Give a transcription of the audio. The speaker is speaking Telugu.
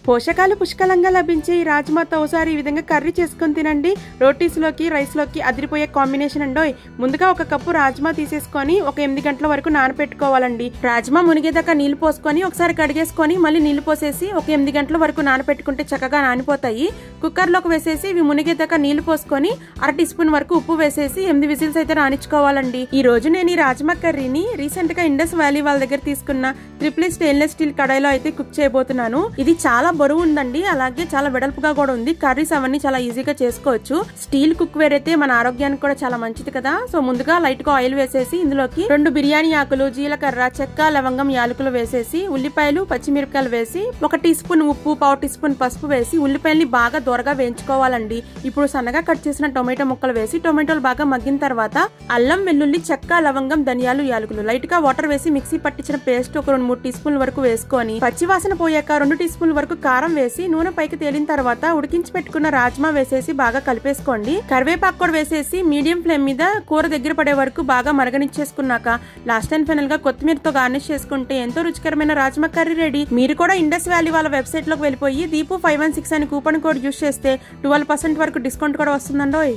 పోషకాలు పుష్కలంగా లభించే ఈ రాజ్మాతో ఒకసారి ఈ విధంగా కర్రీ చేసుకుని తినండి. రోటీస్లోకి రైస్లోకి అదిరిపోయే కాంబినేషన్ అండోయ్. ముందుగా ఒక కప్పు రాజ్మా తీసేసుకొని ఒక 8 గంటల వరకు నానపెట్టుకోవాలండి. రాజ్మా మునిగేదాకా నీళ్లు పోసుకొని ఒకసారి కడిగేసుకొని మళ్ళీ నీళ్లు పోసేసి ఒక 8 గంటల వరకు నానపెట్టుకుంటే చక్కగా నానిపోతాయి. కుక్కర్లోకి వేసేసి ఇవి మునిగేదాకా నీళ్లు పోసుకొని 1/2 టీ స్పూన్ వరకు ఉప్పు వేసేసి 8 విజిల్స్ అయితే రానిచ్చుకోవాలండి. ఈ రోజు నేను ఈ రాజ్మా కర్రీని రీసెంట్ గా ఇండస్ వ్యాలీ వాళ్ళ దగ్గర తీసుకున్న ట్రిపుల్ స్టెయిన్లెస్ స్టీల్ కడాయిలో అయితే కుక్ చేయబోతున్నాను. ఇది చాలా బరువు ఉందండి, అలాగే చాలా వెడల్పుగా కూడా ఉంది. కర్రీస్ అవన్నీ చాలా ఈజీగా చేసుకోవచ్చు. స్టీల్ కుక్ వేర్ అయితే మన ఆరోగ్యానికి కూడా చాలా మంచిది కదా. సో ముందుగా లైట్ గా ఆయిల్ వేసేసి ఇందులోకి 2 బిర్యానీ ఆకులు, జీలకర్ర, చెక్క, లవంగం, యాలకులు వేసేసి ఉల్లిపాయలు, పచ్చిమిరపకాయలు వేసి 1 టీ స్పూన్ ఉప్పు, 1/2 టీ స్పూన్ పసుపు వేసి ఉల్లిపాయల్ని బాగా దోరగా వేయించుకోవాలండి. ఇప్పుడు సన్నగా కట్ చేసిన టొమాటో ముక్కలు వేసి టొమాటోలు బాగా మగ్గిన తర్వాత అల్లం, వెల్లుల్లి, చెక్క, లవంగం, ధనియాలు, యాలకులు లైట్ గా వాటర్ వేసి మిక్సీ పట్టించిన పేస్ట్ ఒక 2-3 టీ స్పూన్ల వరకు వేసుకొని పచ్చివాసన పోయాక 2 టీ స్పూన్ల వరకు కారం వేసి నూనె పైకి తేలిన తర్వాత ఉడికించి పెట్టుకున్న రాజ్మా వేసేసి బాగా కలిపేసుకోండి. కరివేపాకు కూడా వేసేసి మీడియం ఫ్లేమ్ మీద కూర దగ్గర పడే వరకు బాగా మరగనిచ్చేసుకున్నాక లాస్ట్ అండ్ ఫైనల్ గా కొత్తిమీరతో గార్నిష్ చేసుకుంటే ఎంతో రుచికరమైన రాజ్మా కర్రీ రెడీ. మీరు కూడా ఇండస్ వ్యాలీ వాళ్ళ వెబ్సైట్ లోకి వెళ్ళిపోయి దీపు 516 అని కూపన్ కోడ్ యూస్ చేస్తే 12% వరకు డిస్కౌంట్ కూడా వస్తుందండోయ్.